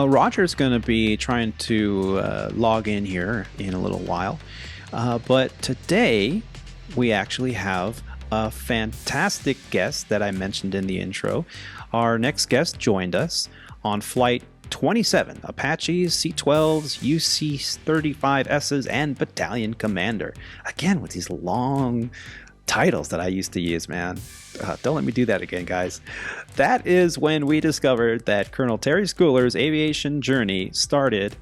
Roger's going to be trying to log in here in a little while. But today, we actually have a fantastic guest that I mentioned in the intro. Our next guest joined us on Flight 27, Apaches, C-12s, UC-35Ss, and Battalion Commander. Again, with these long titles that I used to use, man. Don't let me do that again, guys. That is when we discovered that Colonel Terry Schooler's aviation journey started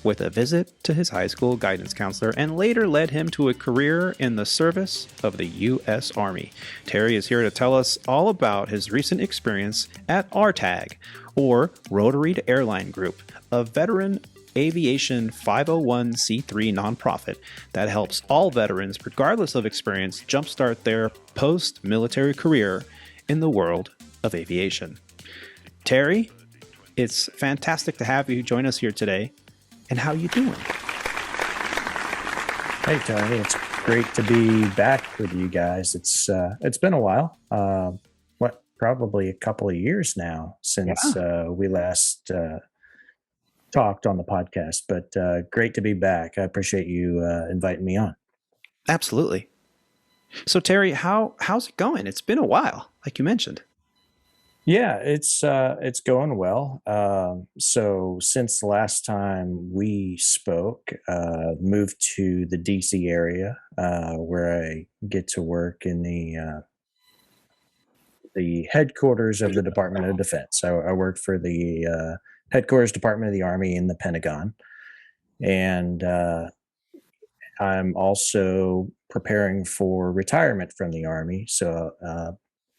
with a visit to his high school guidance counselor and later led him to a career in the service of the U.S. Army. Terry is here to tell us all about his recent experience at RTAG, or Rotary to Airline Group, a veteran aviation 501c3 nonprofit that helps all veterans, regardless of experience, jumpstart their post-military career in the world of aviation. Terry, it's fantastic to have you join us here today. And how you doing? Hey, Tony. It's great to be back with you guys. It's been a while. Probably a couple of years now since we last talked on the podcast, but great to be back. I appreciate you inviting me on. Absolutely. So Terry, how's it going? It's been a while, like you mentioned. Yeah, it's going well. So since the last time we spoke, moved to the DC area, where I get to work in the headquarters of the Department of Defense. I work for the headquarters Department of the Army in the Pentagon. And I'm also preparing for retirement from the Army. So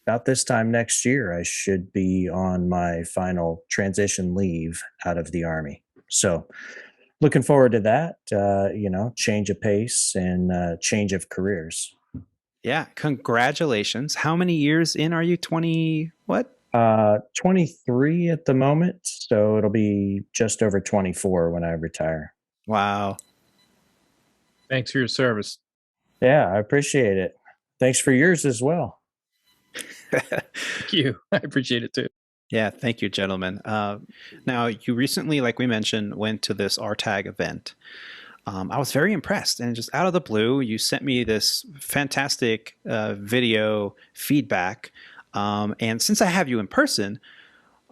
about this time next year, I should be on my final transition leave out of the Army. So looking forward to that, change of pace and change of careers. Yeah, congratulations. How many years in are you? 20 what? 23 at the moment. So it'll be just over 24 when I retire. Wow. Thanks for your service. Yeah, I appreciate it. Thanks for yours as well. Thank you. I appreciate it too. Yeah, thank you, gentlemen. Now, you recently, like we mentioned, went to this RTAG event. I was very impressed, and just out of the blue, you sent me this fantastic video feedback. And since I have you in person,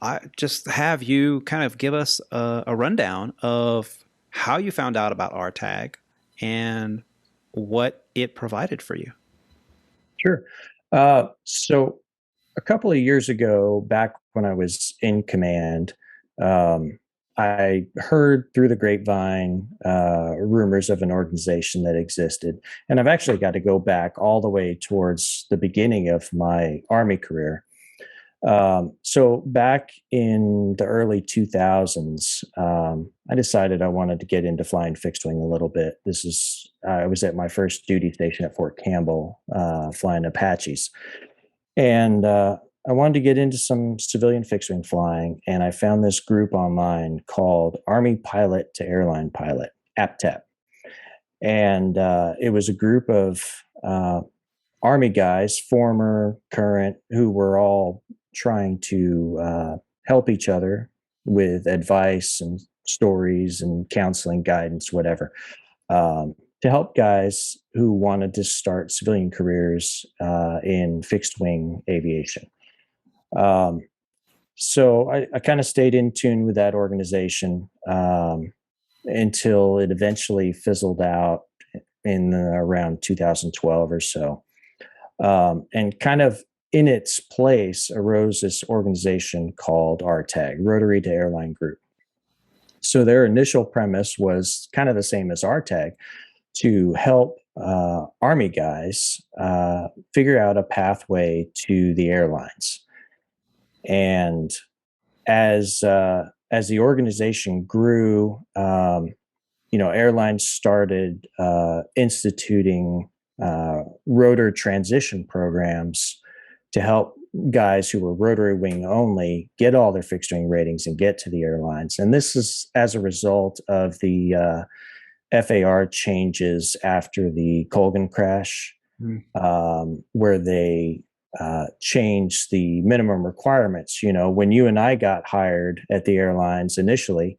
I just have you kind of give us a rundown of how you found out about RTAG and what it provided for you. Sure. So a couple of years ago, back when I was in command, I heard through the grapevine rumors of an organization that existed. And I've actually got to go back all the way towards the beginning of my Army career. So back in the early 2000s, I decided I wanted to get into flying fixed wing a little bit. I was at my first duty station at Fort Campbell, flying Apaches. And I wanted to get into some civilian fixed wing flying, and I found this group online called Army Pilot to Airline Pilot, APTEP. And it was a group of Army guys, former, current, who were all trying to help each other with advice and stories and counseling, guidance, whatever, to help guys who wanted to start civilian careers in fixed wing aviation. So I kind of stayed in tune with that organization until it eventually fizzled out in around 2012 or so. And kind of in its place arose this organization called RTAG, Rotary to Airline Group. So their initial premise was kind of the same as RTAG, to help Army guys figure out a pathway to the airlines. And as the organization grew, airlines started instituting rotor transition programs to help guys who were rotary wing only get all their fixed wing ratings and get to the airlines. And this is as a result of the FAR changes after the Colgan crash, where they change the minimum requirements. When you and I got hired at the airlines initially,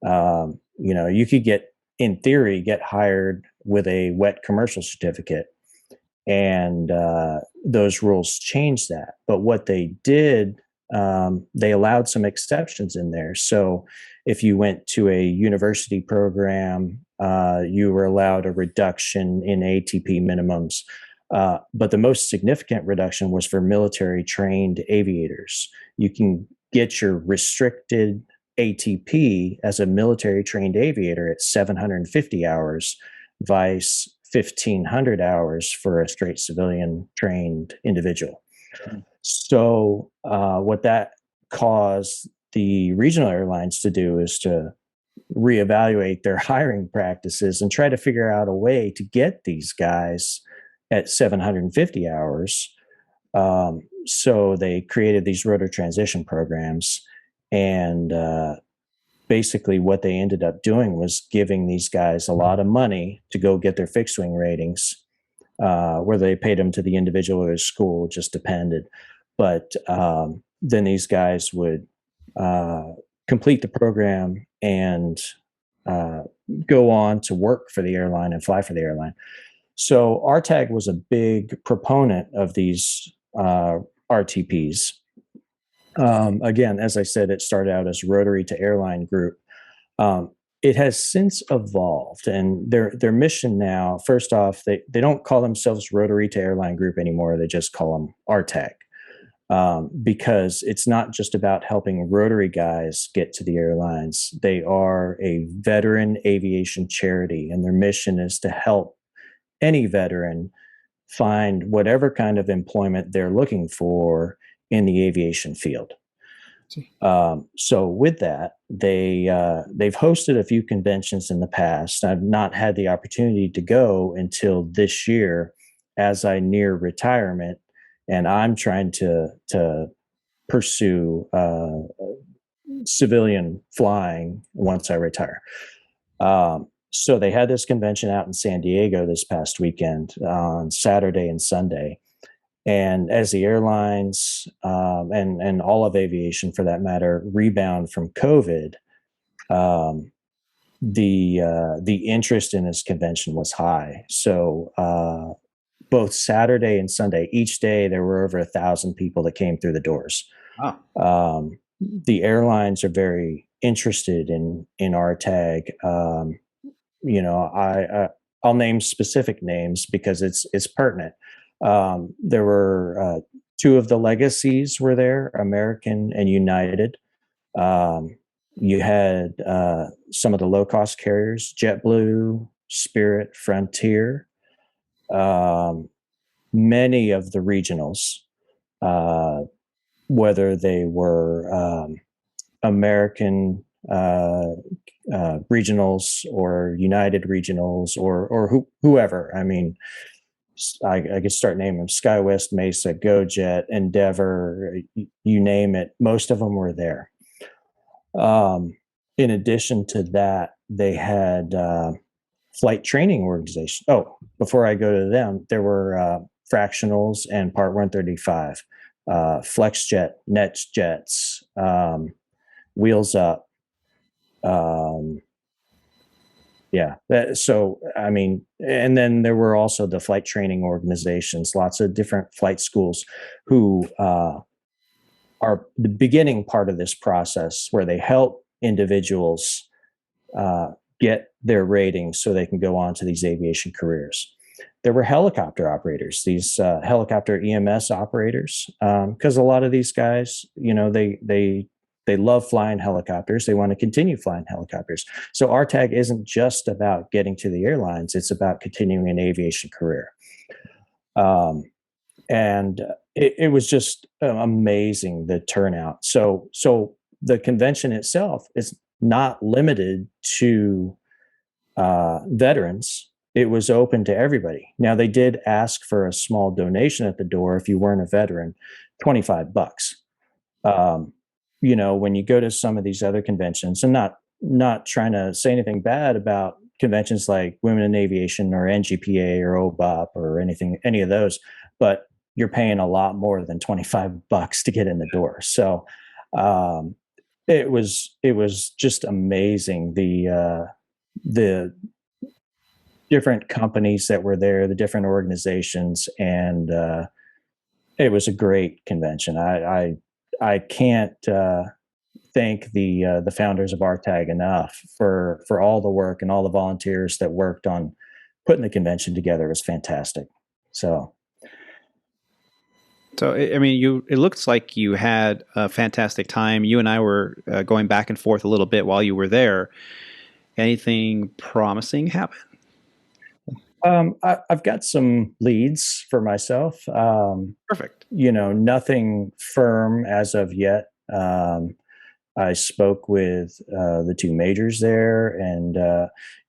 you could in theory, get hired with a wet commercial certificate. And those rules changed that. But what they did, they allowed some exceptions in there. So if you went to a university program, you were allowed a reduction in ATP minimums. But the most significant reduction was for military trained aviators. You can get your restricted ATP as a military trained aviator at 750 hours, vice 1,500 hours for a straight civilian trained individual. So what that caused the regional airlines to do is to reevaluate their hiring practices and try to figure out a way to get these guys at 750 hours. So they created these rotor transition programs, and basically what they ended up doing was giving these guys a lot of money to go get their fixed wing ratings, whether they paid them to the individual or the school, just depended. But then these guys would complete the program and go on to work for the airline and fly for the airline. So RTAG was a big proponent of these RTPs. Again, as I said, it started out as Rotary to Airline Group. It has since evolved, and their mission now, first off, they don't call themselves Rotary to Airline Group anymore. They just call them RTAG, because it's not just about helping Rotary guys get to the airlines. They are a veteran aviation charity, and their mission is to help any veteran find whatever kind of employment they're looking for in the aviation field. So with that, they've hosted a few conventions in the past. I've not had the opportunity to go until this year as I near retirement, and I'm trying to pursue civilian flying once I retire. So they had this convention out in San Diego this past weekend on Saturday and Sunday. And as the airlines and all of aviation, for that matter, rebound from COVID, the interest in this convention was high. So both Saturday and Sunday, each day there were over 1,000 people that came through the doors. Wow. The airlines are very interested in RTAG. I'll name specific names because it's pertinent. There were two of the legacies were there, American and United. You had some of the low-cost carriers, JetBlue, Spirit, Frontier, many of the regionals, whether they were American regionals or United regionals or whoever. I mean, I could start naming them: SkyWest, Mesa, GoJet, Endeavor, you name it. Most of them were there. In addition to that, they had flight training organization. Oh, before I go to them, there were fractionals and Part 135, FlexJet, NetJets, Wheels Up. So, I mean, and then there were also the flight training organizations, lots of different flight schools who are the beginning part of this process where they help individuals get their ratings so they can go on to these aviation careers. There were helicopter operators, these helicopter EMS operators, because a lot of these guys, they love flying helicopters. They want to continue flying helicopters. So RTAG isn't just about getting to the airlines. It's about continuing an aviation career. And it was just amazing, the turnout. So the convention itself is not limited to veterans. It was open to everybody. Now, they did ask for a small donation at the door if you weren't a veteran, $25. When you go to some of these other conventions, and not trying to say anything bad about conventions like Women in Aviation or NGPA or OBOP or any of those, but you're paying a lot more than $25 to get in the door. So it was just amazing, the different companies that were there, the different organizations, and it was a great convention. I can't thank the founders of RTAG enough for all the work and all the volunteers that worked on putting the convention together. It was fantastic. So I mean, it looks like you had a fantastic time. You and I were going back and forth a little bit while you were there. Anything promising happen? I've got some leads for myself. Perfect. Nothing firm as of yet. I spoke with the two majors there, and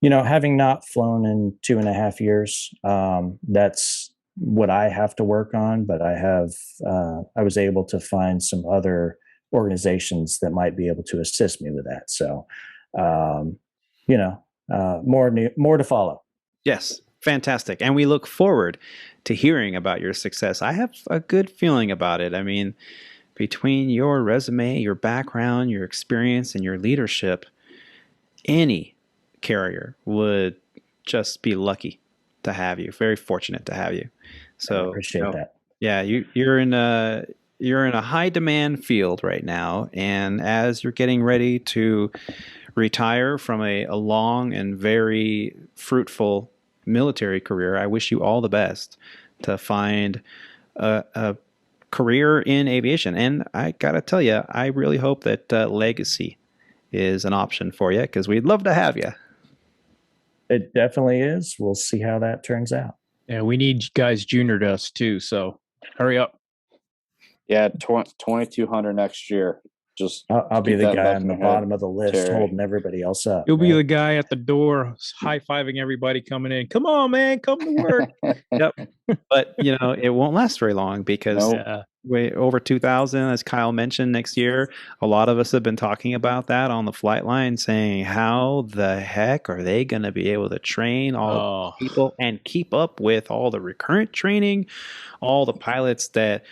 having not flown in 2.5 years, that's what I have to work on. But I was able to find some other organizations that might be able to assist me with that. So, more to follow. Yes. Fantastic. And we look forward to hearing about your success. I have a good feeling about it. I mean, between your resume, your background, your experience, and your leadership, any carrier would just be lucky to have you. Very fortunate to have you. So I appreciate that. Yeah, you're in a high demand field right now, and as you're getting ready to retire from a long and very fruitful military career, I wish you all the best to find a career in aviation. And I gotta tell you, I really hope that legacy is an option for you, because we'd love to have you. It definitely is. We'll see how that turns out. Yeah, we need guys junior to us too, so hurry up. Yeah, 2,200 next year. Just I'll be the guy on the bottom of the list, holding everybody else up. You'll be the guy at the door, high-fiving everybody coming in. Come on, man, come to work. Yep. But it won't last very long, because over 2,000, as Kyle mentioned, next year. A lot of us have been talking about that on the flight line, saying how the heck are they going to be able to train all the people and keep up with all the recurrent training, all the pilots that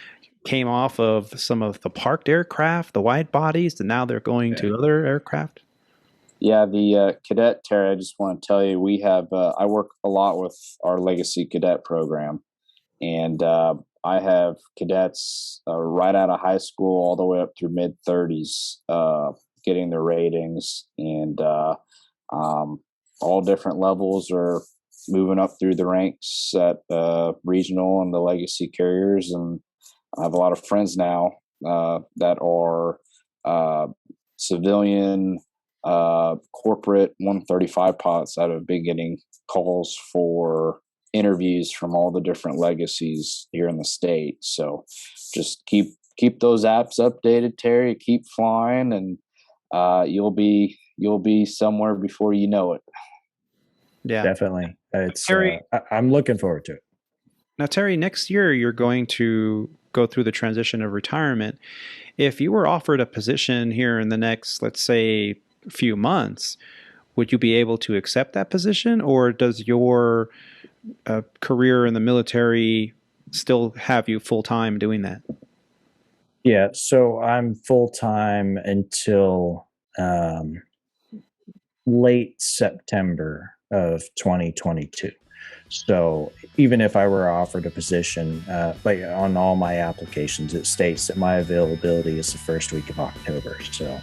came off of some of the parked aircraft, the wide bodies, and now they're going to other aircraft. Yeah, the cadet, Terry, I just want to tell you, we have, I work a lot with our legacy cadet program, and I have cadets right out of high school all the way up through mid-30s getting their ratings, and all different levels are moving up through the ranks at regional and the legacy carriers. And I have a lot of friends now that are civilian corporate 135 pilots that have been getting calls for interviews from all the different legacies here in the state. So just keep those apps updated, Terry. Keep flying, and you'll be somewhere before you know it. Yeah, definitely. It's Terry, I'm looking forward to it. Now, Terry, next year you're going to go through the transition of retirement. If you were offered a position here in the next, let's say, few months, would you be able to accept that position, or does your career in the military still have you full-time doing that? Yeah, so I'm full-time until late September of 2022. So even if I were offered a position, but on all my applications, it states that my availability is the first week of October. So